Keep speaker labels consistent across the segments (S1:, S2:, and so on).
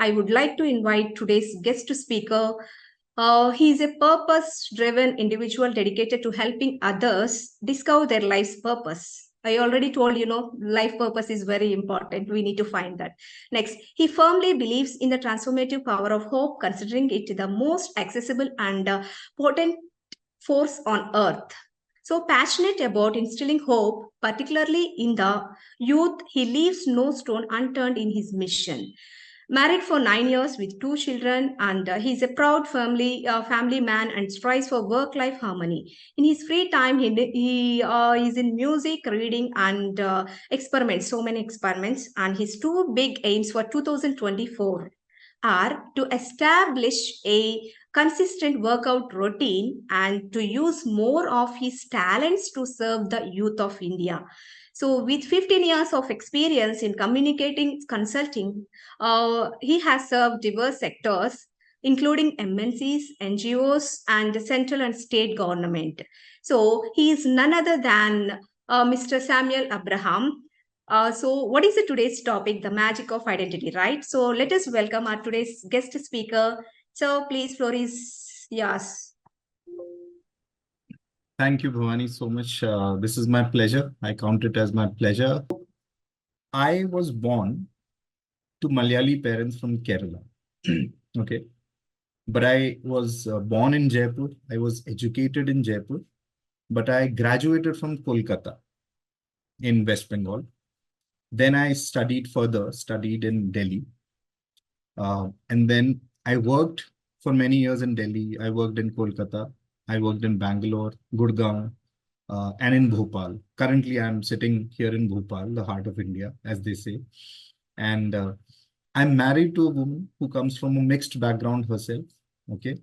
S1: I would like to invite today's guest speaker. He is a purpose-driven individual dedicated to helping others discover their life's purpose. I already told life purpose is very important. We need to find that. Next, he firmly believes in the transformative power of hope, considering it the most accessible and potent force on earth. So passionate about instilling hope, particularly in the youth, he leaves no stone unturned in his mission. Married for 9 years with 2 children, and he's a proud family man and strives for work-life harmony. In his free time, he is in music, reading, and experiments. So many experiments, and his two big aims for 2024 are to establish a consistent workout routine and to use more of his talents to serve the youth of India. So, with 15 years of experience in communicating consulting, he has served diverse sectors, including MNCs, NGOs, and central and state government. So, he is none other than Mr. Samuel Abraham. So, what is today's topic? The magic of identity, right? So, let us welcome our today's guest speaker. So, please, floor is yours.
S2: Thank you, Bhavani, so much. This is my pleasure. I count it as my pleasure. I was born to Malayali parents from Kerala. Okay. But I was born in Jaipur. I was educated in Jaipur. But I graduated from Kolkata in West Bengal. Then I studied in Delhi. And then I worked for many years in Delhi. I worked in Kolkata. I worked in Bangalore, Gurgaon, and in Bhopal. Currently, I'm sitting here in Bhopal, the heart of India, as they say. And I'm married to a woman who comes from a mixed background herself. Okay.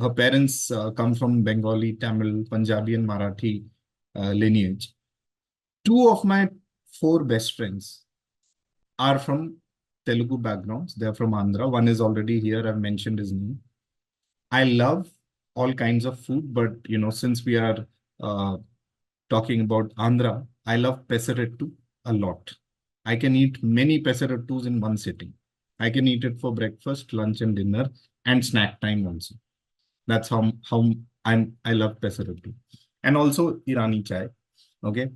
S2: Her parents come from Bengali, Tamil, Punjabi, and Marathi lineage. Two of my four best friends are from Telugu backgrounds. They're from Andhra. One is already here. I've mentioned his name. I love all kinds of food, but since we are talking about Andhra, I love pesarettu a lot. I can eat many pesarettus in one sitting. I can eat it for breakfast, lunch, and dinner, and snack time also. That's how I love pesarettu, and also Irani chai. Okay.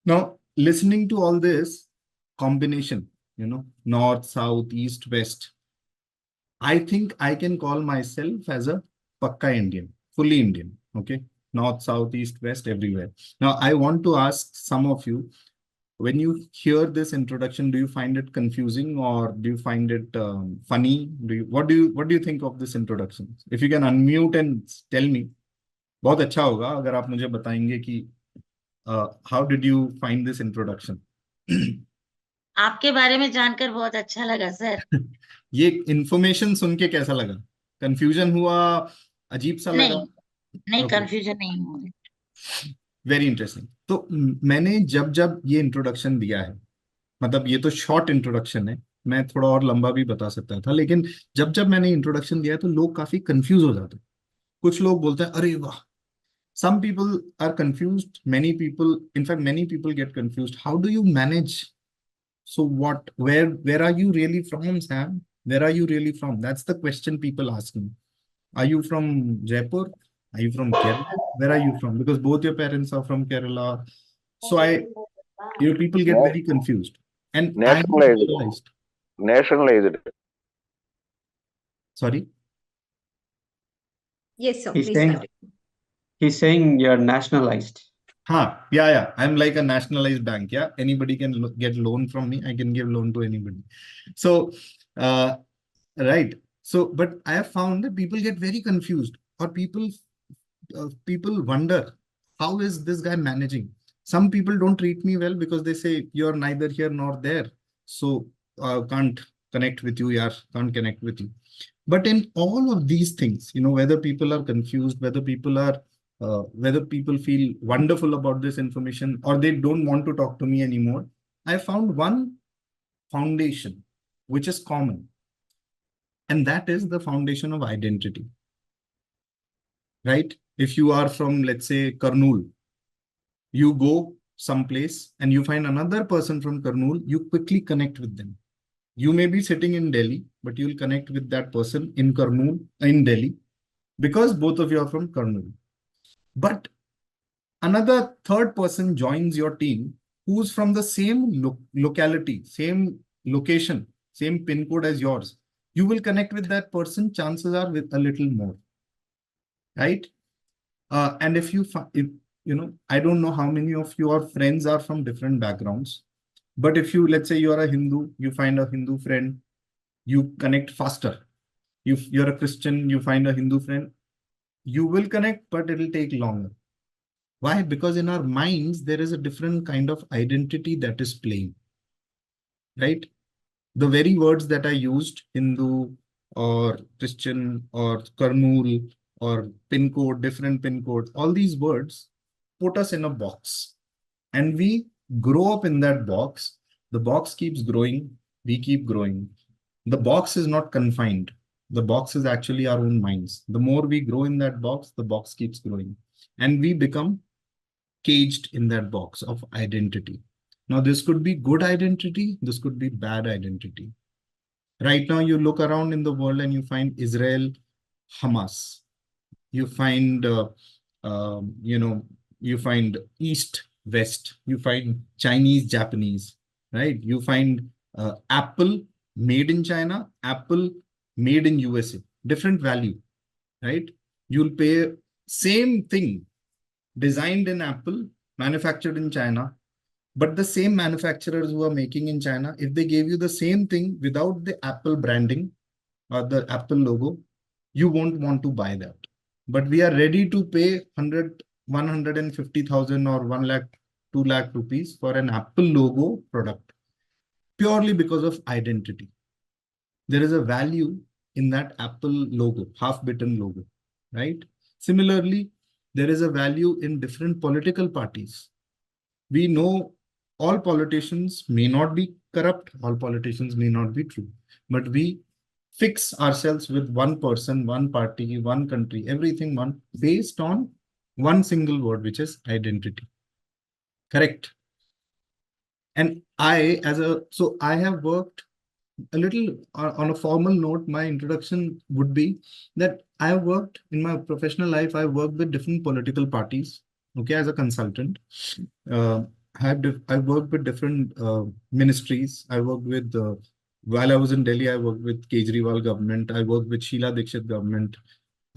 S2: Now, listening to all this combination, north, south, east, west, I think I can call myself as a Pakka Indian, fully Indian. Okay. North, south, east, west, everywhere. Now, I want to ask some of you, when you hear this introduction, do you find it confusing or do you find it funny? What do you think of this introduction? If you can unmute and tell me, बहुत अच्छा होगा अगर आप मुझे बताएंगे कि how did you find this introduction?
S3: आपके बारे में जानकर बहुत अच्छा लगा सर.
S2: ये इंफॉर्मेशन सुन के कैसा लगा? कंफ्यूजन हुआ? अजीब सा लगा?
S3: नहीं, कंफ्यूजन नहीं हुआ.
S2: Very interesting. तो मैंने जब ये इंट्रोडक्शन दिया है, मतलब ये तो शॉर्ट इंट्रोडक्शन है, मैं थोड़ा और लंबा भी बता सकता था, लेकिन जब मैंने इंट्रोडक्शन दिया है तो लोग काफी कंफ्यूज हो जाते हैं. कुछ लोग बोलते हैं अरे वाह. Some people are confused. Many people get confused. How do you manage? So what, where are you really from, Sam? Where are you really from? That's the question people ask me. Are you from Jaipur? Are you from Kerala? Where are you from? Because both your parents are from Kerala. So people get very confused. And
S4: nationalized.
S2: Sorry?
S1: Yes, sir.
S5: He's saying you're nationalized.
S2: Yeah. I'm like a nationalized bank. Yeah. Anybody can get loan from me. I can give loan to anybody. So, right. So, but I have found that people get very confused, or people wonder, how is this guy managing? Some people don't treat me well because they say you're neither here nor there. So can't connect with you, can't connect with you. But in all of these things, whether people are confused, whether people feel wonderful about this information, or they don't want to talk to me anymore, I found one foundation which is common. And that is the foundation of identity. Right? If you are from, let's say, Kurnool, you go someplace and you find another person from Kurnool, you quickly connect with them. You may be sitting in Delhi, but you'll connect with that person in Kurnool, in Delhi, because both of you are from Kurnool. But another third person joins your team who's from the same locality, same location, same pin code as yours. You will connect with that person, chances are with a little more, right? And if I don't know how many of your friends are from different backgrounds, but if you, let's say you are a Hindu, you find a Hindu friend, you connect faster. If you're a Christian, you find a Hindu friend, you will connect, but it'll take longer. Why? Because in our minds, there is a different kind of identity that is playing, right? The very words that I used, Hindu or Christian or Karnool or pin code, different pin code, all these words put us in a box. And we grow up in that box. The box keeps growing. We keep growing. The box is not confined. The box is actually our own minds. The more we grow in that box, the box keeps growing. And we become caged in that box of identity. Now, this could be good identity. This could be bad identity. Right now, you look around in the world and you find Israel, Hamas. You find, you find East, West. You find Chinese, Japanese, right? You find Apple made in China, Apple made in USA. Different value, right? You'll pay same thing, designed in Apple, manufactured in China, but the same manufacturers who are making in China, if they gave you the same thing without the Apple branding or the Apple logo, you won't want to buy that. But we are ready to pay 150,000 or 1 lakh, 2 lakh rupees for an Apple logo product purely because of identity. There is a value in that Apple logo, half-bitten logo, right? Similarly, there is a value in different political parties. We know all politicians may not be corrupt, all politicians may not be true, but we fix ourselves with one person, one party, one country, everything one based on one single word, which is identity. Correct. And I have worked a little on a formal note. My introduction would be that I have worked in my professional life. I worked with different political parties, okay, as a consultant. I've worked with different ministries. I worked with, while I was in Delhi, I worked with Kejriwal government. I worked with Sheila Dikshit government.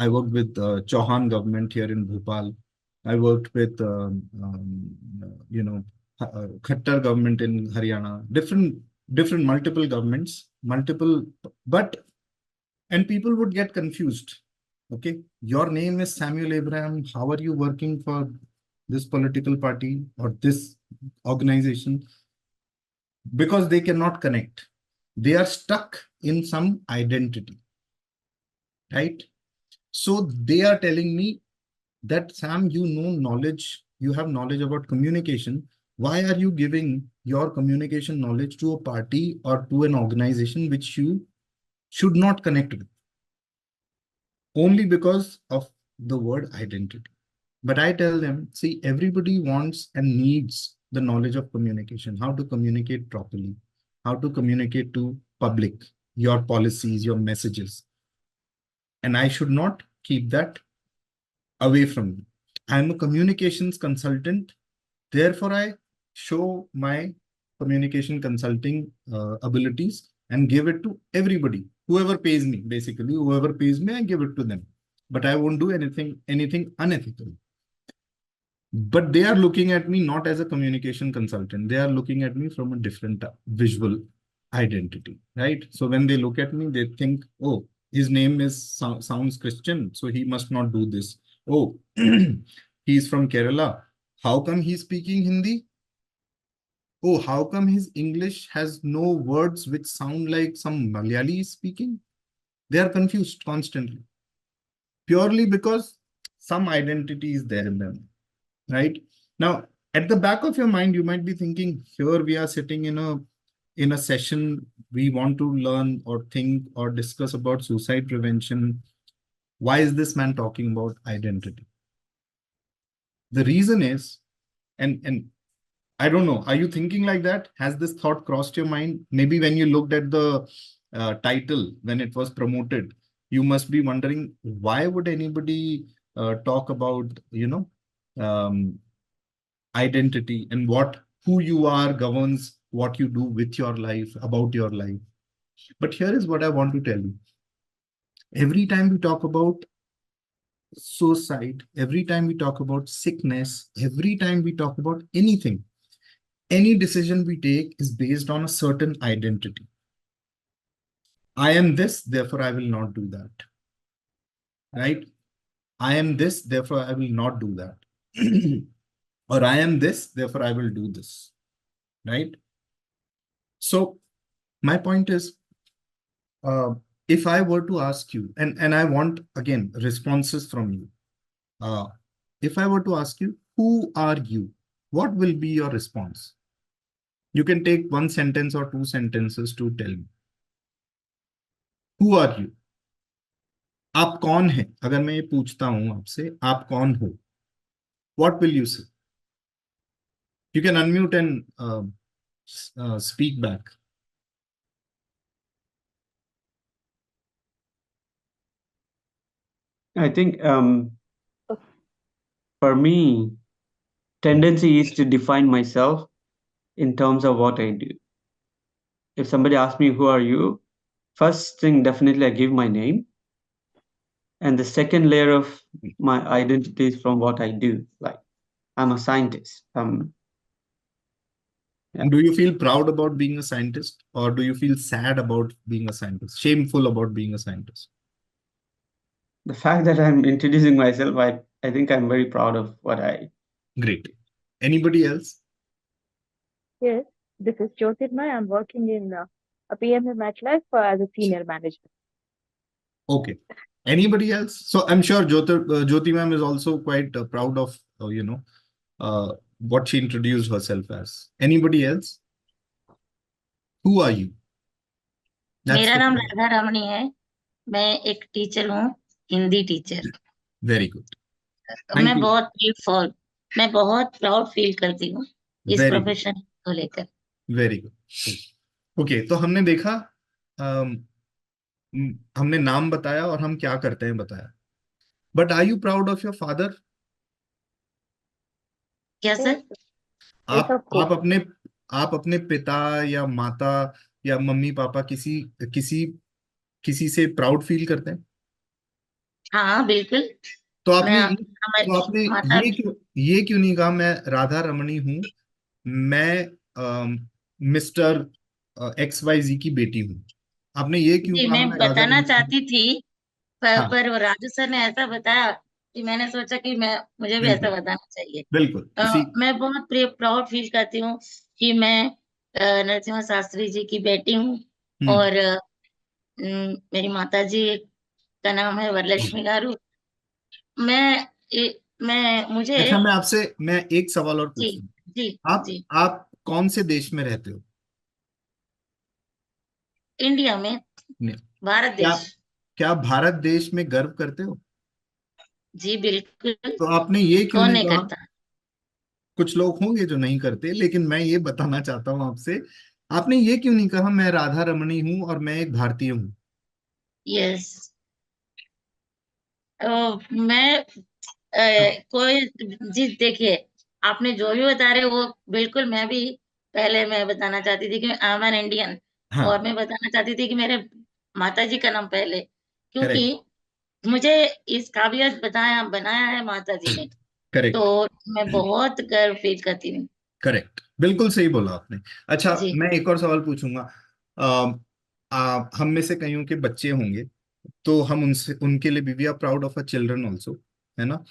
S2: I worked with Chauhan government here in Bhopal. I worked with, Khattar government in Haryana. Different multiple governments, and people would get confused. Okay, your name is Samuel Abraham. How are you working for this political party or this organization? Because they cannot connect. They are stuck in some identity, right? So they are telling me that, Sam, you have knowledge about communication. Why are you giving your communication knowledge to a party or to an organization which you should not connect with? Only because of the word identity. But I tell them, see, everybody wants and needs the knowledge of communication, how to communicate properly, how to communicate to public, your policies, your messages. And I should not keep that away from me. I'm a communications consultant. Therefore, I show my communication consulting abilities and give it to everybody, whoever pays me, basically, whoever pays me, I give it to them. But I won't do anything unethical. But they are looking at me not as a communication consultant. They are looking at me from a different visual identity, right? So when they look at me, they think, oh, his name sounds Christian, so he must not do this. Oh, he's from Kerala. How come he's speaking Hindi? Oh, how come his English has no words which sound like some Malayali is speaking? They are confused constantly. Purely because some identity is there in them, right? Now, at the back of your mind, you might be thinking, here we are sitting in a session, we want to learn or think or discuss about suicide prevention. Why is this man talking about identity? The reason is, and I don't know. Are you thinking like that? Has this thought crossed your mind? Maybe when you looked at the title, when it was promoted, you must be wondering, why would anybody talk about, um, identity, and who you are governs what you do with your life, about your life. But here is what I want to tell you. Every time we talk about suicide, every time we talk about sickness, every time we talk about anything, any decision we take is based on a certain identity. I am this, therefore I will not do that. Right? I am this, therefore I will not do that. Or I am this, therefore I will do this. Right? So my point is, uh, if I were to ask you, and I want again responses from you, if I were to ask you, who are you? What will be your response? You can take one sentence or two sentences to tell me. Who are you? आप कौन है? अगर मैं ये पूछता हूं आपसे, आप कौन हो? What will you say? You can unmute and speak back.
S5: I think for me, tendency is to define myself in terms of what I do. If somebody asks me, who are you? First thing, definitely I give my name. And the second layer of my identity is from what I do. Like, I'm a scientist.
S2: Do you feel proud about being a scientist, or do you feel sad about being a scientist, shameful about being a scientist?
S5: The fact that I'm introducing myself, I think I'm very proud of what I.
S2: Great. Anybody else?
S4: Yes, this is Jyotirmay. I'm working in a PMA MetLife as a senior manager.
S2: Okay. Anybody else? So I'm sure Jyoti ma'am is also quite proud of, what she introduced herself as. Anybody else? Who are you? That's
S3: मेरा
S2: the
S3: नाम
S2: point.
S3: Radha रमणी है। मैं एक teacher हूँ, Hindi teacher.
S2: Very good. Thank
S3: मैं
S2: you.
S3: बहुत proud feel करती हूँ इस
S2: Very good.
S3: प्रोफेशन को लेकर।
S2: Very good. Okay, तो हमने देखा, हमने नाम बताया और हम क्या करते हैं बताया. But are you proud of your father?
S3: क्या
S4: Yes,
S3: सर?
S4: yes,
S2: आप
S4: of course.
S2: आप अपने पिता या माता या मम्मी पापा किसी किसी से प्राउड फील करते हैं?
S3: हाँ बिल्कुल।
S2: तो
S3: मैं
S2: आपने
S3: हमारी
S2: तो आपने
S3: माता
S2: ये क्यों नहीं कहा मैं राधा रमणी हूं, मैं मिस्टर XYZ की बेटी हूं? आपने ये क्यों
S3: जी
S2: कहा
S3: मैं
S2: मैं राधा
S3: बताना
S2: रमणी हूं?
S3: चाहती थी,
S2: हाँ,
S3: पर वो राजू सर ने ऐसा बताया कि मैंने सोचा कि मुझे भी ऐसा
S2: बिल्कुल
S3: बताना चाहिए।
S2: बिल्कुल इसी.
S3: मैं बहुत प्राउड फील करती हूँ कि मैं नरसिम्हा शास्त्री जी की बेटी हूँ।
S2: हम्म.
S3: और मेरी माता जी का नाम है वरलक्ष्मी गारू। मैं मुझे
S2: मैं एक सवाल और
S3: जी
S2: पूछूं.
S3: जी
S2: आप
S3: जी
S2: आप कौन से देश में रहते हो?
S3: इंडिया में,
S2: नहीं.
S3: भारत
S2: क्या
S3: देश।
S2: क्या भारत देश में गर्व करते हो?
S3: जी बिल्कुल,
S2: तो आपने ये क्यों
S3: कौन
S2: नहीं
S3: नहीं
S2: कहा?
S3: करता।
S2: कुछ लोग होंगे जो नहीं करते, लेकिन मैं ये बताना चाहता हूं आपसे, आपने ये क्यों नहीं कहा मैं राधा रमणी हूं और मैं एक भारतीय हूं?
S3: यस, मैं कोई जी देखिए, आपने जो भी बता रहे हो वो बिल्कुल मैं भी पहले मैं बताना चाहती थी कि आई एम एन इंडियन।
S2: हाँ.
S3: और मैं बताना चाहती थी कि मेरे माता जी का नाम पहले, क्योंकि
S2: करेक्ट.
S3: मुझे इस काबिलियत बनाया है माता जी ने। तो
S2: करेक्ट.
S3: मैं बहुत गर्व फील करती हूँ।
S2: करेक्ट. बिल्कुल सही बोला आपने. अच्छा,
S3: जी
S2: मैं एक और सवाल पूछूंगा. हम में से कईयों के बच्चे होंगे, तो हम उनसे उनके लिए भी are proud of a children also, है ना?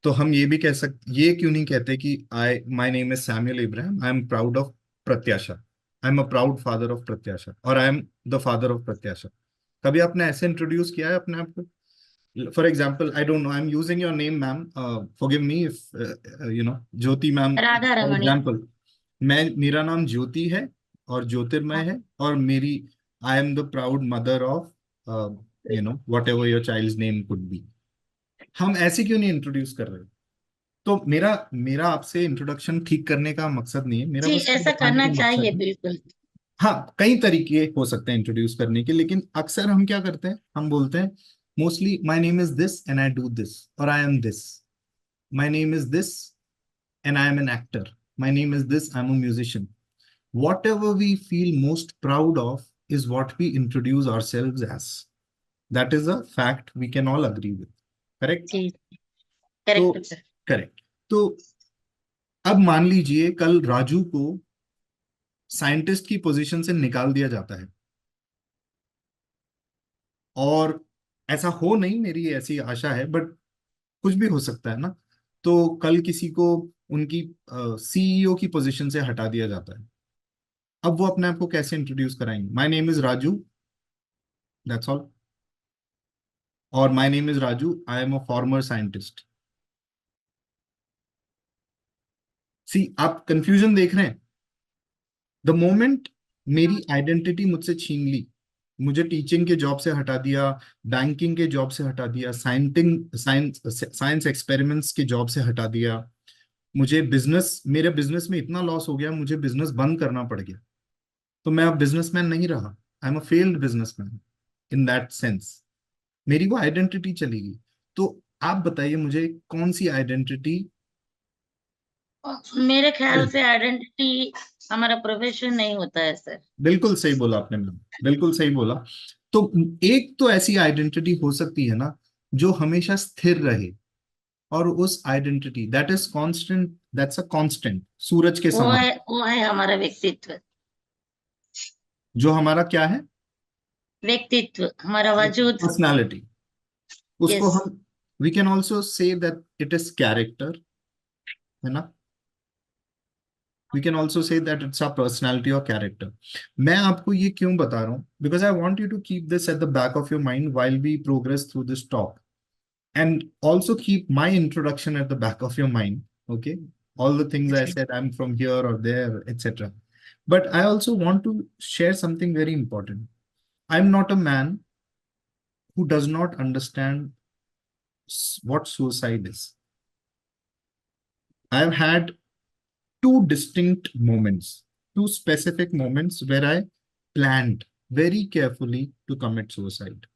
S2: तो हम ये भी कह सकते, ये क्यों नहीं कहते कि my name is Samuel Ibrahim, I am proud of Pratyasha, I am a proud father of Pratyasha, और I am the father of Pratyasha? कभी आपने ऐसे इंट्रोड्यूस किया है अपने आप को? For example, I don't know, I'm using your name, ma'am. Forgive me if, Jyoti ma'am,
S3: Radha
S2: for
S3: Ramani.
S2: example, मेरा नाम ज्योति है और ज्योतिर्मय
S3: हाँ
S2: है, और मेरी आई am the proud mother of, what ever your child name could be. हम ऐसे क्यों नहीं इंट्रोड्यूस कर रहे? तो मेरा मेरा आपसे इंट्रोडक्शन ठीक करने का मकसद नहीं है, मेरा
S3: जी,
S2: बस ये
S3: ऐसा
S2: बताने
S3: करना
S2: का मकसद
S3: चाहिए
S2: है।
S3: बिल्कुल।
S2: हाँ, कई तरीके हो सकते हैं इंट्रोड्यूस करने के, लेकिन अक्सर हम क्या करते हैं, हम बोलते हैं mostly my name is this and I do this, और I am this. My name is this and I am an actor. My name is this, I am a musician. Whatever we feel most proud of is what we introduce ourselves as. That is a fact we can all agree with. Correct?
S3: जी,
S2: तो
S3: correct sir.
S2: Correct. तो अब मान लीजिए कल राजू को scientist की position से निकाल दिया जाता है, और ऐसा हो नहीं, मेरी ऐसी आशा है, बट कुछ भी हो सकता है ना। तो कल किसी को उनकी सीईओ की पोजीशन से हटा दिया जाता है। अब वो अपने आप को कैसे इंट्रोड्यूस कराएंगे? My name is Raju, that's all. और my name is Raju, I am a former scientist. See, आप कंफ्यूजन देख रहे हैं? द मोमेंट मेरी आइडेंटिटी मुझसे छीन ली, मुझे टीचिंग के जॉब से हटा दिया, बैंकिंग के जॉब से हटा दिया, साइंस एक्सपेरिमेंट्स के जॉब से हटा दिया, मुझे बिजनेस, मेरे बिजनेस में इतना लॉस हो गया, मुझे बिजनेस बंद करना पड़ गया, तो मैं अब बिजनेसमैन नहीं रहा। आई am a failed businessman in that sense. मेरी वो आइडेंटिटी चली गई। तो आप बताइए मुझे कौन सी आइडेंटिटी?
S3: मेरे ख्याल से आइडेंटिटी हमारा प्रोफेशन नहीं होता है सर।
S2: बिल्कुल सही बोला आपने मैम, बिल्कुल सही बोला। तो एक तो ऐसी आइडेंटिटी हो सकती है ना जो हमेशा स्थिर रहे, और उस identity that is constant, that's a constant, सूरज के समान,
S3: वो है हमारा व्यक्तित्व।
S2: जो हमारा क्या है?
S3: व्यक्तित्व, हमारा वजूद।
S2: पर्सनालिटी। उसको
S3: यस।
S2: हम, we can also say that it is character, है ना? We can also say that it's a personality और कैरेक्टर। मैं आपको ये क्यों बता रहा हूँ? Because I want you to keep this at the back of your mind while we progress through this talk, and also keep my introduction at the back of your mind. Okay, all the things I said, I'm from here or there, etc. But I also want to share something very important. I'm not a man who does not understand what suicide is. I've had two distinct moments, two specific moments where I planned very carefully to commit suicide.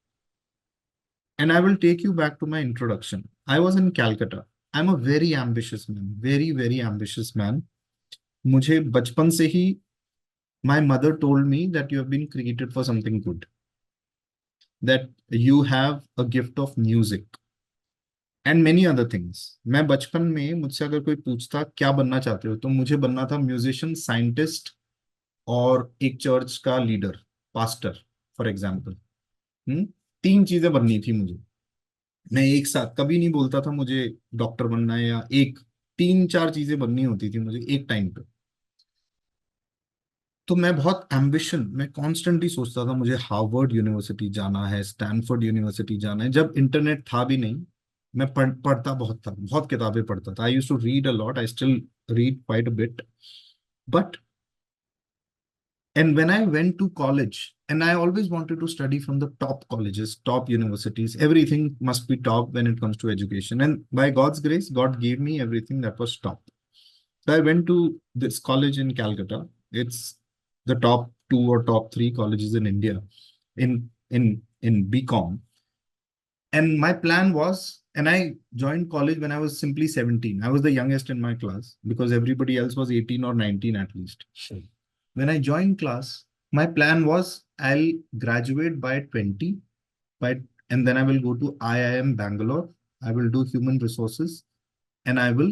S2: And I will take you back to my introduction. I was in Calcutta. I'm a very ambitious man, very, very ambitious man. मुझे बचपन से ही my mother told me that you have been created for something good, that you have a gift of music and many other things. मैं बचपन में, मुझसे अगर कोई पूछता क्या बनना चाहते हो, तो मुझे बनना था म्यूजिशियन, साइंटिस्ट, और एक चर्च का लीडर, पास्टर, फॉर एग्जाम्पल। तीन चीजें बननी थी मुझे। मैं एक साथ कभी नहीं बोलता था मुझे डॉक्टर बनना है, या एक, तीन चार चीजें बननी होती थी मुझे एक टाइम पे। तो मैं बहुत एम्बिशन, मैं कॉन्स्टेंटली सोचता था मुझे हार्वर्ड यूनिवर्सिटी जाना है, स्टैनफोर्ड यूनिवर्सिटी जाना है। जब इंटरनेट था भी नहीं, मैं पढ़ता बहुत था, बहुत किताबें पढ़ता था। I used to read a lot, I still read quite a bit, but and when I went to college, and I always wanted to study from the top colleges, top universities, everything must be top when it comes to education. And by God's grace, God gave me everything that was top. So I went to this college in Calcutta. It's the top two or top three colleges in India in BCom. And my plan was, and I joined college when I was simply 17. I was the youngest in my class because everybody else was 18 or 19 at least. When I joined class, my plan was I'll graduate by 20, by, and then I will go to IIM Bangalore. I will do human resources, and I will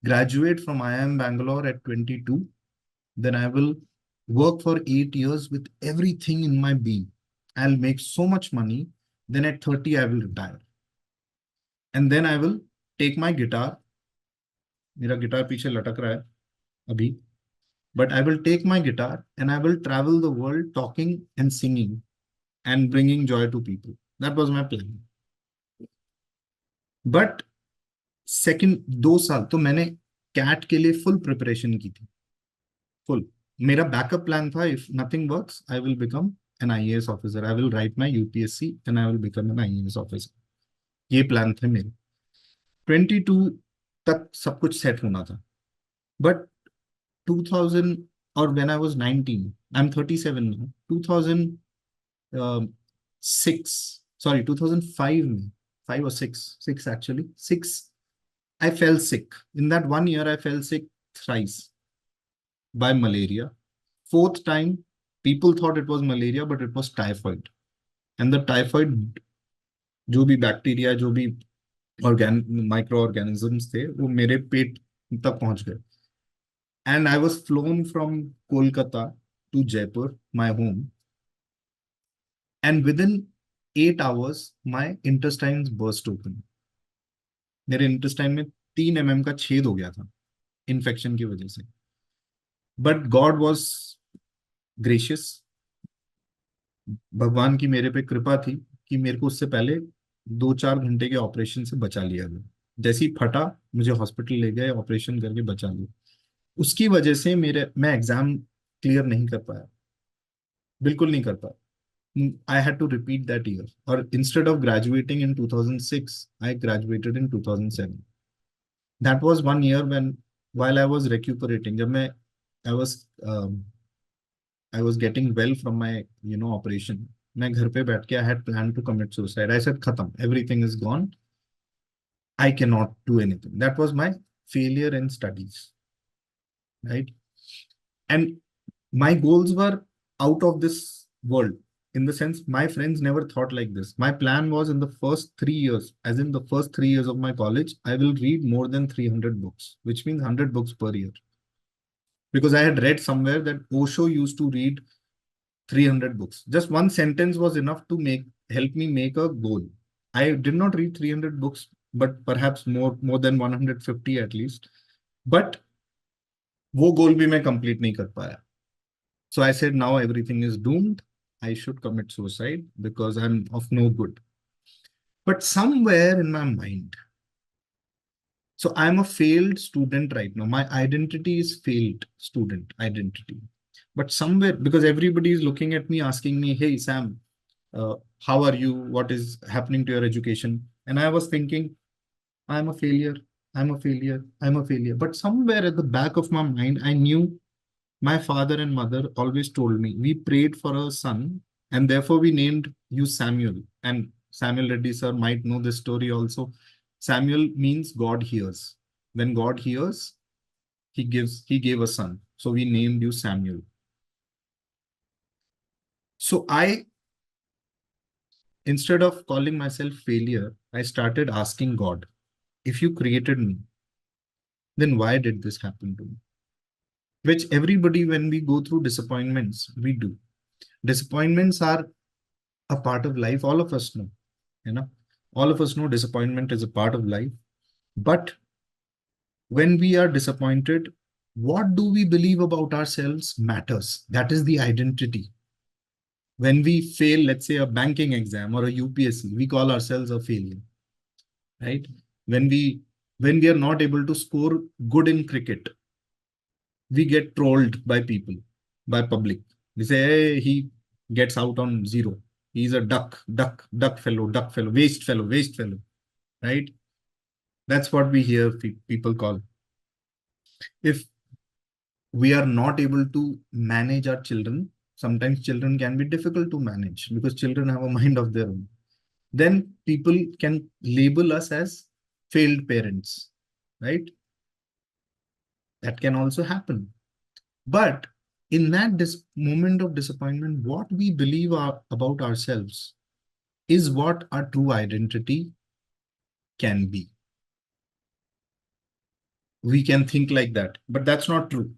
S2: graduate from IIM Bangalore at 22. Then I will work for 8 years with everything in my being. I'll make so much money. Then at 30, I will retire. And then I will take my guitar. मेरा guitar पीछे लटक रहा है अभी. But I will take my guitar and I will travel the world talking and singing and bringing joy to people. That was my plan. But second 2 साल तो मैंने cat के लिए फुल प्रिपरेशन की थी, फुल. मेरा बैकअप प्लान था, if nothing works I will become an IAS officer, I will write my UPSC and I will become an IAS officer. ये प्लान थे मेरे. 22 तक सब कुछ सेट होना था. But 2000, or when I was 19, I'm 37 now. 2006, sorry, 2005, 5 or 6 actually, 6, I fell sick. In that 1 year, I fell sick thrice by malaria. Fourth time, people thought it was malaria, but it was typhoid. And the typhoid, जो भी bacteria, जो भी micro organisms थे, वो मेरे पेट तक पहुंच गए. And I was flown from Kolkata to Jaipur, my home. And within 8 hours, my intestines burst open. मेरे intestine में 3 mm का छेद हो गया था infection की वजह से. But God was gracious. भगवान की मेरे पे कृपा थी कि मेरे को उससे पहले 2-4 घंटे के ऑपरेशन से बचा लिया गया. जैसे ही फटा, मुझे हॉस्पिटल ले गए, ऑपरेशन करके बचा लिया. उसकी वजह से मैं एग्जाम क्लियर नहीं कर पाया, बिल्कुल नहीं कर पाया. I had to repeat that year. Or instead of graduating in 2006, I graduated in 2007. That was 1 year while I was recuperating. I was I was getting well from my operation. मैं घर पे बैठ के I had planned to commit suicide. I said, खत्म, everything is gone. I cannot do anything. That was my failure in studies, right? And my goals were out of this world. In the sense, my friends never thought like this. My plan was in the first 3 years, as in the first 3 years of my college, I will read more than 300 books, which means 100 books per year. Because I had read somewhere that Osho used to read 300 books. Just one sentence was enough to help me make a goal. I did not read 300 books, but perhaps more than 150 at least. But वो goal भी मैं complete नहीं कर पाया. So I said, now everything is doomed. I should commit suicide because I'm of no good. But somewhere in my mind, so I'm a failed student right now. My identity is failed student identity. But somewhere, because everybody is looking at me, asking me, hey, Sam, how are you? What is happening to your education? And I was thinking, I'm a failure. I'm a failure. I'm a failure. But somewhere at the back of my mind, I knew my father and mother always told me, we prayed for a son and therefore we named you Samuel. And Samuel Reddy sir might know this story also. Samuel means God hears. When God hears, he gave a son. So we named you Samuel. So instead of calling myself failure, I started asking God, if you created me, then why did this happen to me? Which everybody, when we go through disappointments, we do. Disappointments are a part of life. All of us know, all of us know disappointment is a part of life. But when we are disappointed, what do we believe about ourselves matters. That is the identity. When we fail, let's say a banking exam or a UPSC, we call ourselves a failure, right? When we are not able to score good in cricket, we get trolled by people, by public. They say, hey, he gets out on 0. He's a duck fellow, waste fellow, right? That's what we hear people call. If we are not able to manage our children, sometimes children can be difficult to manage because children have a mind of their own. Then people can label us as failed parents, right? That can also happen. But in that moment of disappointment, what we believe about ourselves is what our true identity can be. We can think like that, but that's not true.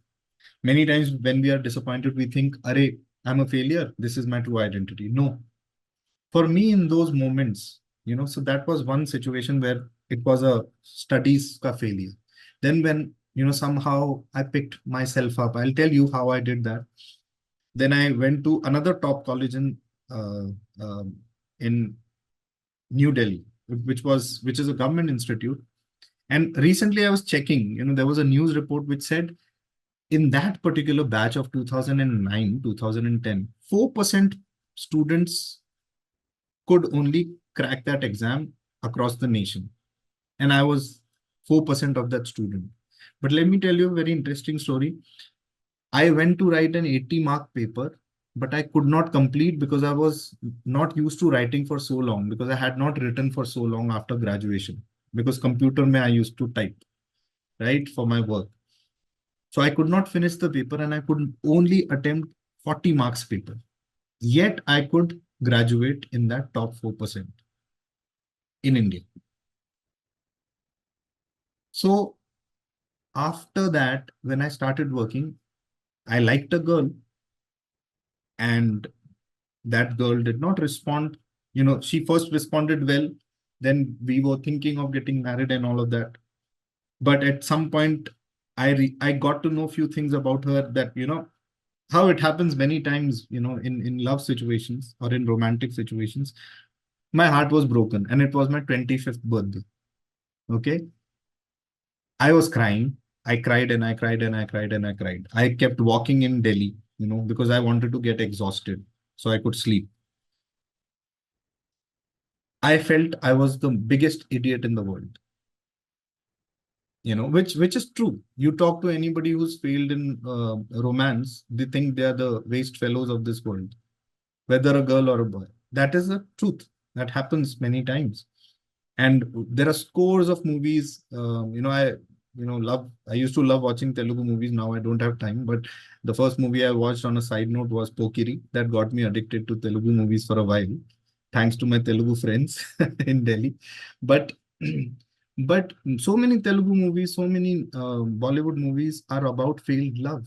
S2: Many times when we are disappointed, we think, Arey, I'm a failure. This is my true identity. No. For me, in those moments, so that was one situation where it was a studies ka failure. Then when, somehow I picked myself up, I'll tell you how I did that. Then I went to another top college in New Delhi, which is a government institute. And recently I was checking, there was a news report which said in that particular batch of 2009, 2010, 4% students could only crack that exam across the nation. And I was 4% of that student. But let me tell you a very interesting story. I went to write an 80-mark paper, but I could not complete because I was not used to writing for so long, because I had not written for so long after graduation, because computer mein I used to type, right, for my work. So I could not finish the paper and I could only attempt 40 marks paper. Yet I could graduate in that top 4% in India. So after that, when I started working, I liked a girl, and that girl did not respond. She first responded well, then we were thinking of getting married and all of that. But at some point, I got to know a few things about her, that, how it happens many times, in love situations or in romantic situations. My heart was broken, and it was my 25th birthday. Okay. I was crying. I cried and I cried and I cried and I cried. I kept walking in Delhi, because I wanted to get exhausted so I could sleep. I felt I was the biggest idiot in the world, which is true. You talk to anybody who's failed in romance, they think they are the waste fellows of this world, whether a girl or a boy. That is the truth. That happens many times. And there are scores of movies. I used to love watching Telugu movies. Now I don't have time, but the first movie I watched, on a side note, was Pokiri. That got me addicted to Telugu movies for a while, thanks to my Telugu friends in Delhi. But but so many Telugu movies, so many Bollywood movies are about failed love,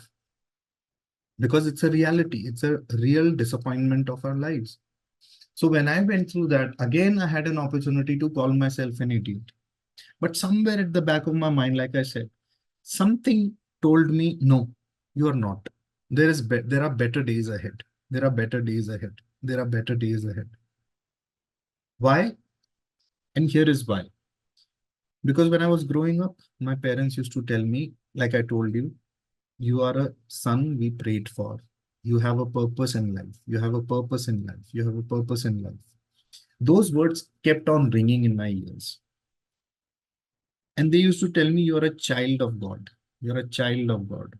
S2: because it's a reality. It's a real disappointment of our lives. So when I went through that, again, I had an opportunity to call myself an idiot. But somewhere at the back of my mind, like I said, something told me, no, you are not. There are better days ahead. There are better days ahead. There are better days ahead. Why? And here is why. Because when I was growing up, my parents used to tell me, like I told you, you are a son we prayed for. You have a purpose in life. You have a purpose in life. You have a purpose in life. Those words kept on ringing in my ears. And they used to tell me, you're a child of God. You're a child of God.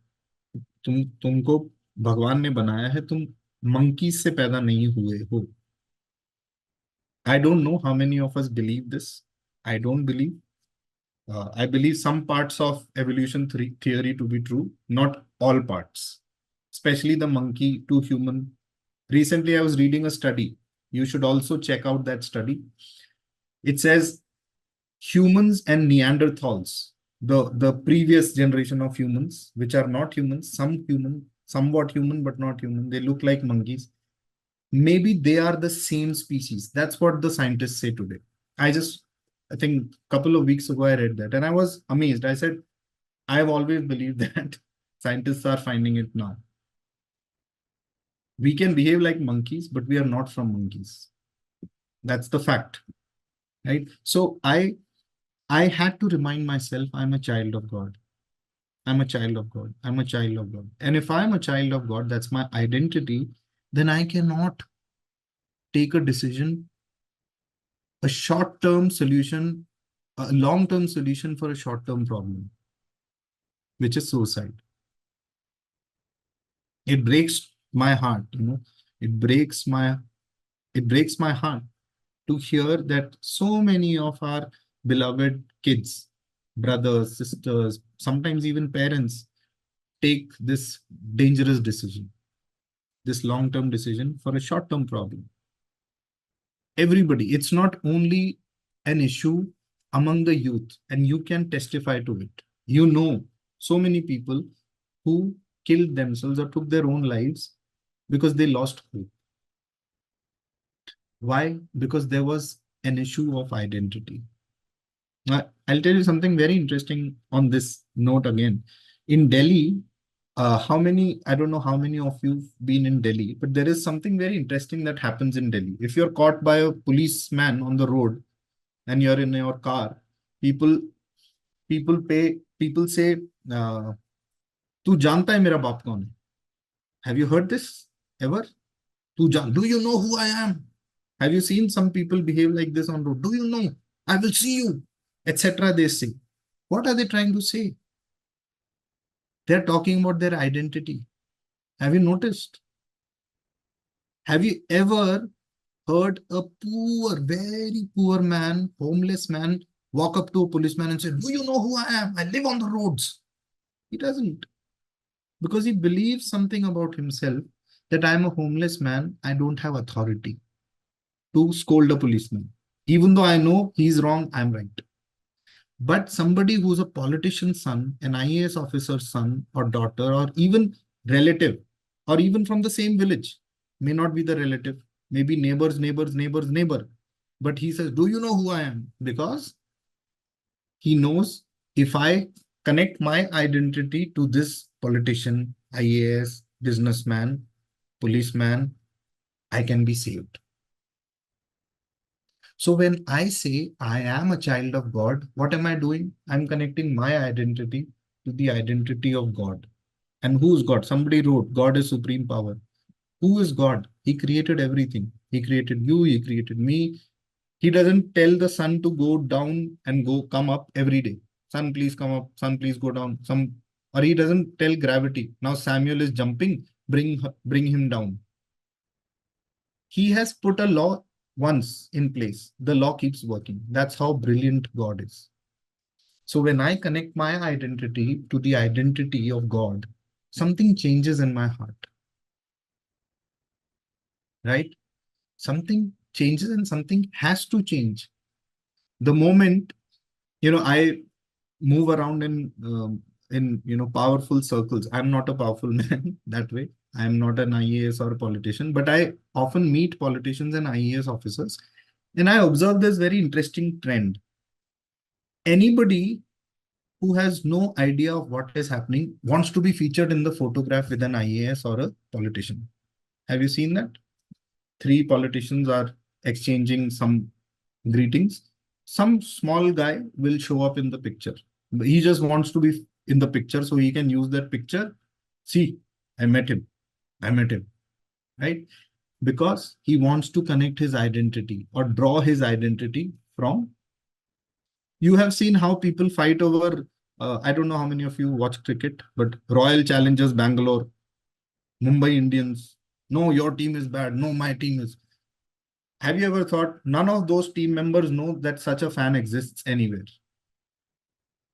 S2: तुमको भगवान ने बनाया है, तुम monkey से पैदा नहीं हुए हो. I don't know how many of us believe this. I don't believe. I believe some parts of evolution theory to be true, not all parts, especially the monkey to human. Recently, I was reading a study. You should also check out that study. It says humans and Neanderthals, the previous generation of humans, which are not humans, somewhat human, but not human. They look like monkeys. Maybe they are the same species. That's what the scientists say today. I think a couple of weeks ago, I read that and I was amazed. I said, I've always believed that. Scientists are finding it now. We can behave like monkeys, but we are not from monkeys. That's the fact, right? So I had to remind myself, I'm a child of God. I'm a child of God. I'm a child of God. And if I'm a child of God, that's my identity, then I cannot take a decision, a short-term solution, a long-term solution for a short-term problem, which is suicide. It breaks my heart, it breaks my heart to hear that so many of our beloved kids, brothers, sisters, sometimes even parents, take this dangerous decision, this long-term decision for a short-term problem. Everybody, it's not only an issue among the youth, and you can testify to it. So many people who killed themselves or took their own lives because they lost hope. Why? Because there was an issue of identity. I'll tell you something very interesting on this note again. In Delhi, I don't know how many of you've been in Delhi, but there is something very interesting that happens in Delhi. If you're caught by a policeman on the road and you're in your car, people say, "Tu janta hai mera baap kaun hai?" Have you heard this ever? Do you know who I am? Have you seen some people behave like this on road? Do you know? I will see you, etc. They say. What are they trying to say? They're talking about their identity. Have you noticed? Have you ever heard a poor, very poor man, homeless man, walk up to a policeman and say, "Do you know who I am? I live on the roads." He doesn't. Because he believes something about himself, that I'm a homeless man, I don't have authority to scold a policeman. Even though I know he's wrong, I'm right. But somebody who's a politician's son, an IAS officer's son or daughter, or even relative, or even from the same village, may not be the relative, maybe neighbor's neighbor. But he says, "Do you know who I am?" Because he knows, if I connect my identity to this politician, IAS, businessman, policeman, I can be saved. So when I say I am a child of God, what am I doing? I'm connecting my identity to the identity of God. And who's God? Somebody wrote, God is supreme power. Who is God? He created everything. He created you, he created me. He doesn't tell the sun to go down and come up every day. Sun, please come up. Sun, please go down. Or he doesn't tell gravity. Now Samuel is jumping, bring him down. He has put a law once in place. The law keeps working. That's how brilliant God is. So when I connect my identity to the identity of God, something changes in my heart. Right? Something changes and something has to change. The moment, I move around in powerful circles. I'm not a powerful man that way. I'm not an IAS or a politician, but I often meet politicians and IAS officers, and I observe this very interesting trend. Anybody who has no idea of what is happening wants to be featured in the photograph with an IAS or a politician. Have you seen that? Three politicians are exchanging some greetings. Some small guy will show up in the picture. He just wants to be in the picture so he can use that picture. See, I met him. I met him. Right? Because he wants to connect his identity or draw his identity from. You have seen how people fight over, I don't know how many of you watch cricket, but Royal Challengers Bangalore, Mumbai Indians. No, your team is bad. No, my team is. Have you ever thought none of those team members know that such a fan exists anywhere?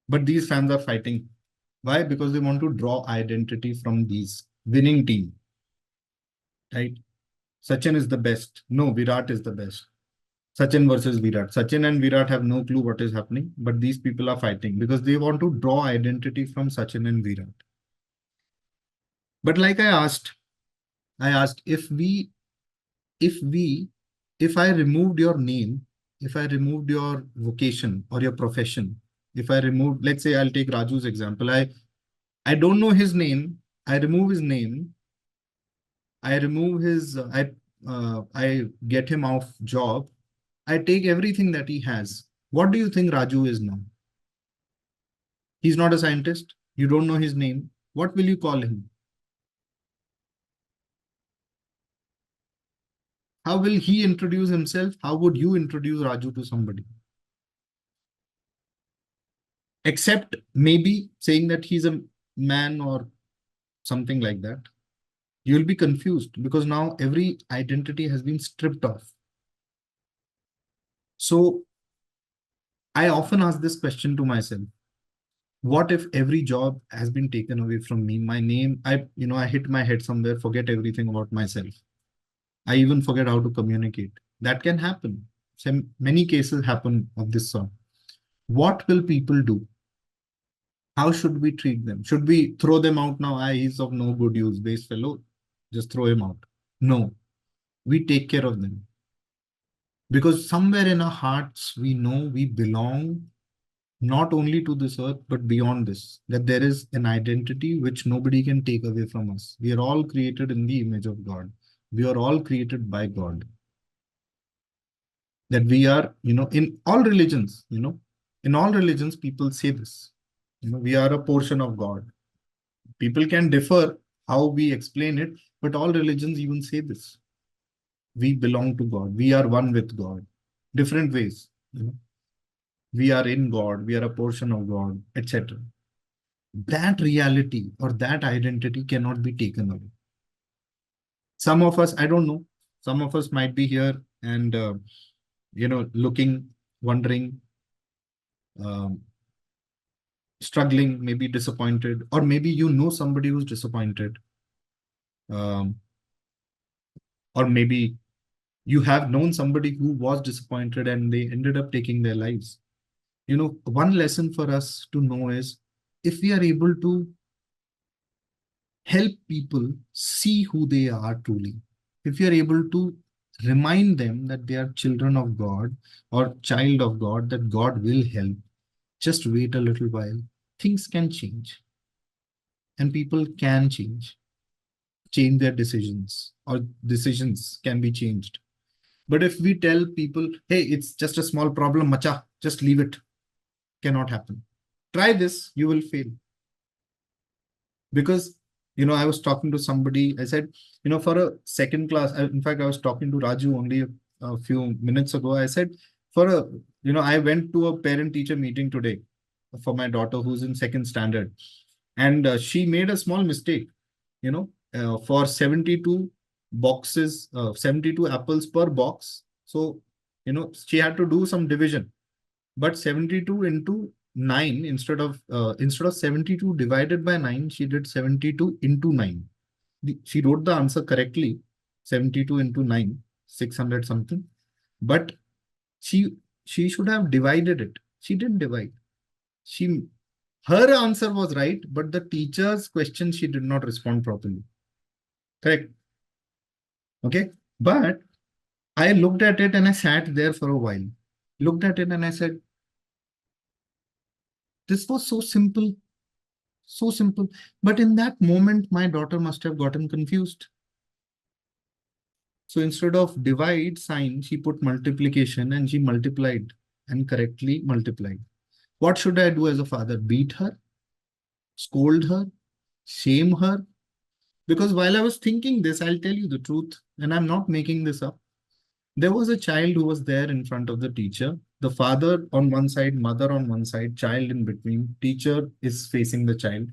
S2: But these fans are fighting. Why? Because they want to draw identity from these winning team. Right? Sachin is the best. No, Virat is the best. Sachin versus Virat. Sachin and Virat have no clue what is happening, but these people are fighting because they want to draw identity from Sachin and Virat. But like I asked if I removed your name, if I removed your vocation or your profession, if I removed, let's say I'll take Raju's example. I don't know his name. I remove his name. I remove his, I get him off job. I take everything that he has. What do you think Raju is now? He's not a scientist. You don't know his name. What will you call him? How will he introduce himself? How would you introduce Raju to somebody? Except maybe saying that he's a man or something like that. You'll be confused because now every identity has been stripped off. So I often ask this question to myself. What if every job has been taken away from me? My name, I hit my head somewhere, forget everything about myself. I even forget how to communicate. That can happen. Many cases happen of this sort. What will people do? How should we treat them? Should we throw them out now? He's of no good use, base fellow. Just throw him out. No, we take care of them. Because somewhere in our hearts, we know we belong not only to this earth, but beyond this, that there is an identity which nobody can take away from us. We are all created in the image of God. We are all created by God. That we are, in all religions, people say this. We are a portion of God. People can differ how we explain it, but all religions even say this. We belong to God. We are one with God. Different ways. we are in God, we are a portion of God, etc. That reality or that identity cannot be taken away. Some of us, I don't know, some of us might be here and, looking, wondering, um, struggling, maybe disappointed, or maybe you know somebody who's disappointed. Um, or maybe you have known somebody who was disappointed and they ended up taking their lives. One lesson for us to know is, if we are able to help people see who they are truly, if you are able to remind them that they are children of God or child of God, that God will help, just wait a little while, things can change and people can change their decisions, or decisions can be changed. But if we tell people, hey, it's just a small problem, macha, just leave it, cannot happen. Try this, you will fail. Because, I was talking to somebody, I said, for a second class, in fact, I was talking to Raju only a few minutes ago. I said, I went to a parent-teacher meeting today for my daughter who's in second standard. And she made a small mistake, for 72 boxes, 72 apples per box. So, she had to do some division, but 72 into 9, instead of 72 divided by 9, she did 72 into 9. She wrote the answer correctly, 72 into 9, 600 something. But she should have divided it. She didn't divide. Her answer was right, but the teacher's question, she did not respond properly. Correct. Okay. But I looked at it and I sat there for a while. Looked at it and I said, this was so simple. So simple. But in that moment, my daughter must have gotten confused. So instead of divide sign, she put multiplication and she multiplied and correctly multiplied. What should I do as a father? Beat her? Scold her? Shame her? Because while I was thinking this, I'll tell you the truth, and I'm not making this up. There was a child who was there in front of the teacher. The father on one side, mother on one side, child in between. Teacher is facing the child.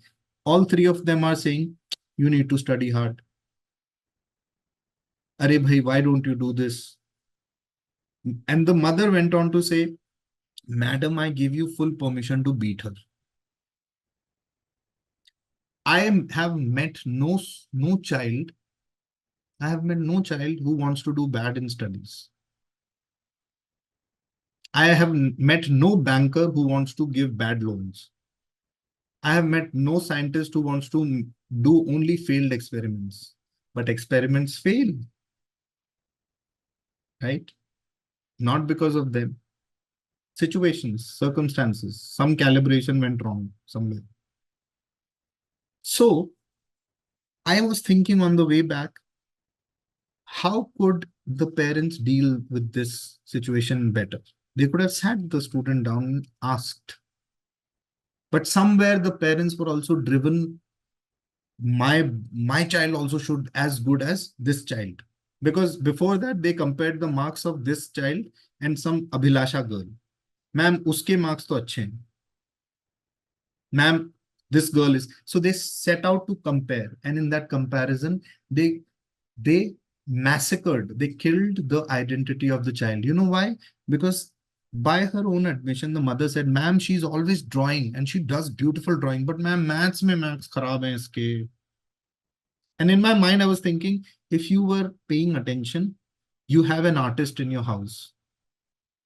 S2: All three of them are saying, you need to study hard. Are bhai, why don't you do this? And the mother went on to say, madam, I give you full permission to beat her. Have met no child. I have met no child who wants to do bad in studies. I have met no banker who wants to give bad loans. I have met no scientist who wants to do only failed experiments. But experiments fail, right? Not because of them. Situations, circumstances, some calibration went wrong somewhere. So I was thinking on the way back, how could the parents deal with this situation better? They could have sat the student down and asked. But somewhere the parents were also driven, my child also should as good as this child. Because before that, they compared the marks of this child and some Abhilasha girl. Ma'am, uske marks to achhe hain. Ma'am, this girl is. So they set out to compare. And in that comparison, they massacred, they killed the identity of the child. You know why? Because by her own admission, the mother said, ma'am, she's always drawing and she does beautiful drawing. But ma'am, maths mein marks kharab hai iske. And in my mind, I was thinking, if you were paying attention, you have an artist in your house.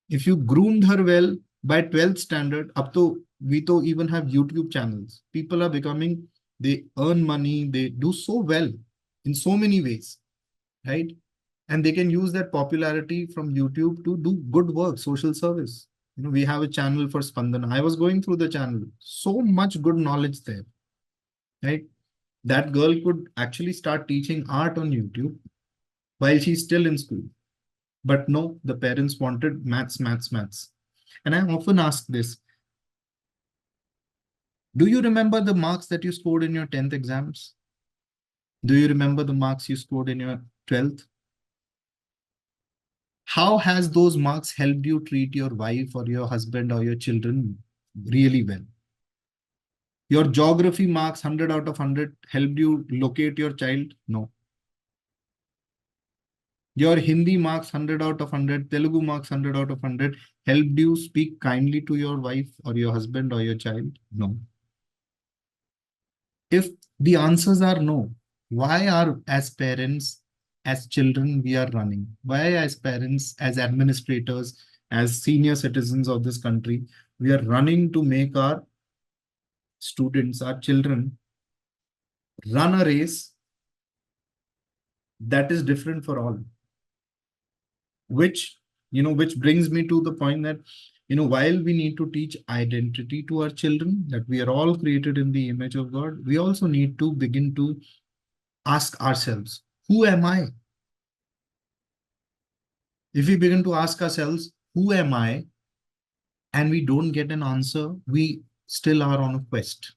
S2: If you groomed her well by 12th standard, up to we to even have YouTube channels. People are becoming, they earn money, they do so well in so many ways, right? And they can use that popularity from YouTube to do good work, social service. We have a channel for Spandana. I was going through the channel. So much good knowledge there, right? That girl could actually start teaching art on YouTube while she's still in school. But no, the parents wanted maths, maths, maths. And I often ask this, do you remember the marks that you scored in your 10th exams? Do you remember the marks you scored in your 12th? How has those marks helped you treat your wife or your husband or your children really well? Your geography marks 100 out of 100 helped you locate your child? No. Your Hindi marks 100 out of 100, Telugu marks 100 out of 100 helped you speak kindly to your wife or your husband or your child? No. If the answers are no, why are as parents, as children, we are running? Why as parents, as administrators, as senior citizens of this country, we are running to make our students, our children, run a race that is different for all? Which, which brings me to the point that, while we need to teach identity to our children, that we are all created in the image of God, we also need to begin to ask ourselves, who am I? If we begin to ask ourselves, who am I? And we don't get an answer, we still are on a quest.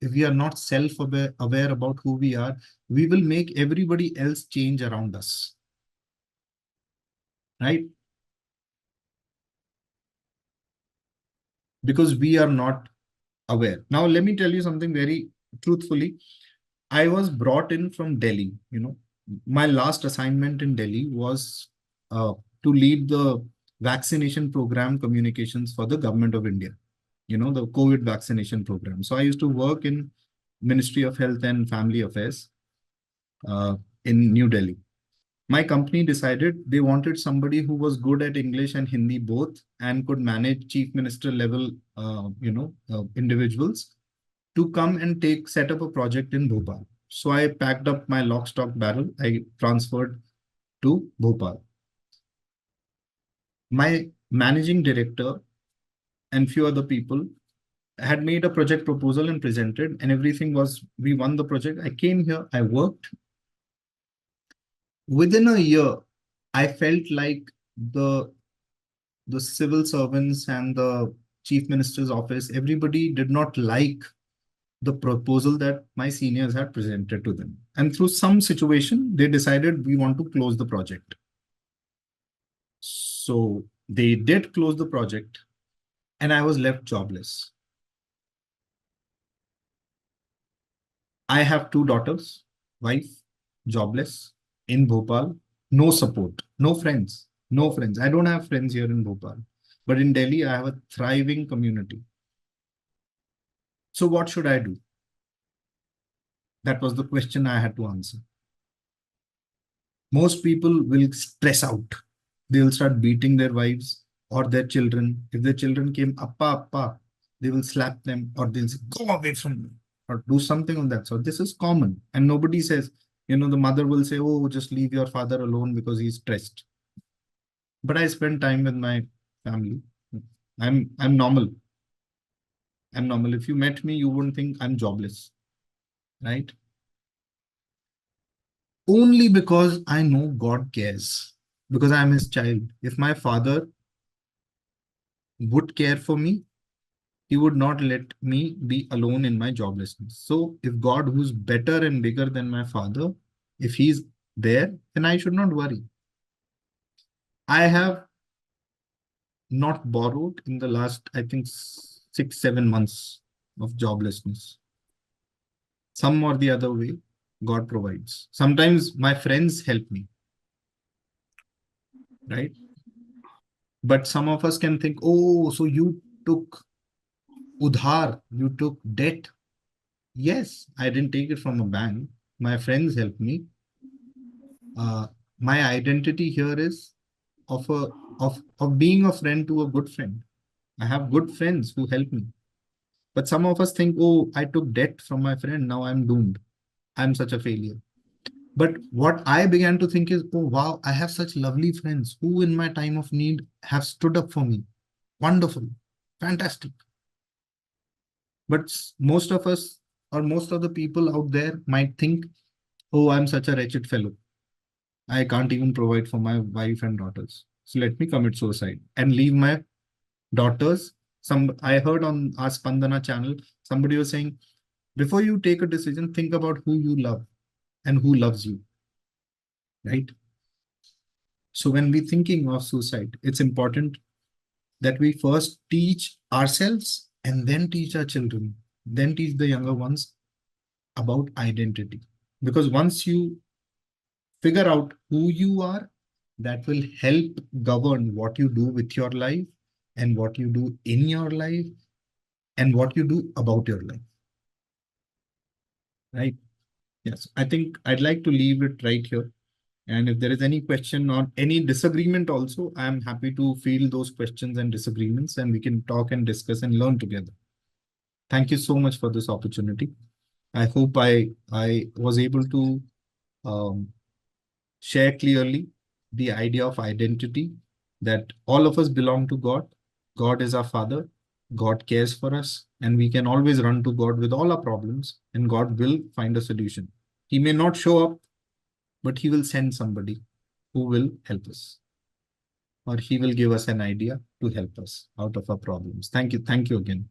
S2: If we are not self-aware about who we are, we will make everybody else change around us. Right? Because we are not aware. Now, let me tell you something very truthfully. I was brought in from Delhi. My last assignment in Delhi was to lead the vaccination program communications for the government of India, the COVID vaccination program. So I used to work in Ministry of Health and Family Affairs in New Delhi. My company decided they wanted somebody who was good at English and Hindi both and could manage chief minister level, individuals to come and set up a project in Bhopal. So I packed up my lock, stock, barrel. I transferred to Bhopal. My managing director and few other people had made a project proposal and presented, and everything was, we won the project. I came here, I worked. Within a year, I felt like the civil servants and the chief minister's office, everybody did not like the proposal that my seniors had presented to them. And through some situation, they decided we want to close the project. So they did close the project and I was left jobless. I have 2 daughters, wife, jobless, in Bhopal, no support, no friends, no friends. I don't have friends here in Bhopal, but in Delhi, I have a thriving community. So what should I do? That was the question I had to answer. Most people will stress out. They'll start beating their wives or their children. If their children came, appa, appa, they will slap them or they'll say, go away from me, or do something of that sort. This is common. And nobody says, the mother will say, oh, just leave your father alone because he's stressed. But I spend time with my family. I'm normal. I'm normal. If you met me, you wouldn't think I'm jobless, right? Only because I know God cares, because I'm his child. If my father would care for me, he would not let me be alone in my joblessness. So if God, who's better and bigger than my father, if he's there, then I should not worry. I have not borrowed in the last, I think, 6-7 months of joblessness. Some or the other way, God provides. Sometimes my friends help me, right? But some of us can think, oh, so you took udhar, you took debt. Yes, I didn't take it from a bank. My friends helped me. My identity here is of being a friend to a good friend. I have good friends who help me. But some of us think, oh, I took debt from my friend. Now I'm doomed. I'm such a failure. But what I began to think is, oh, wow, I have such lovely friends who in my time of need have stood up for me. Wonderful. Fantastic. But most of us or most of the people out there might think, oh, I'm such a wretched fellow. I can't even provide for my wife and daughters. So let me commit suicide and leave my daughters. I heard on our Spandana channel, somebody was saying, before you take a decision, think about who you love and who loves you, right? So when we're thinking of suicide, it's important that we first teach ourselves and then teach our children, then teach the younger ones about identity. Because once you figure out who you are, that will help govern what you do with your life and what you do in your life and what you do about your life. Right? Yes, I think I'd like to leave it right here. And if there is any question or any disagreement also, I'm happy to field those questions and disagreements, and we can talk and discuss and learn together. Thank you so much for this opportunity. I hope I was able to share clearly the idea of identity, that all of us belong to God. God is our Father. God cares for us, and we can always run to God with all our problems, and God will find a solution. He may not show up, but He will send somebody who will help us, or He will give us an idea to help us out of our problems. Thank you. Thank you again.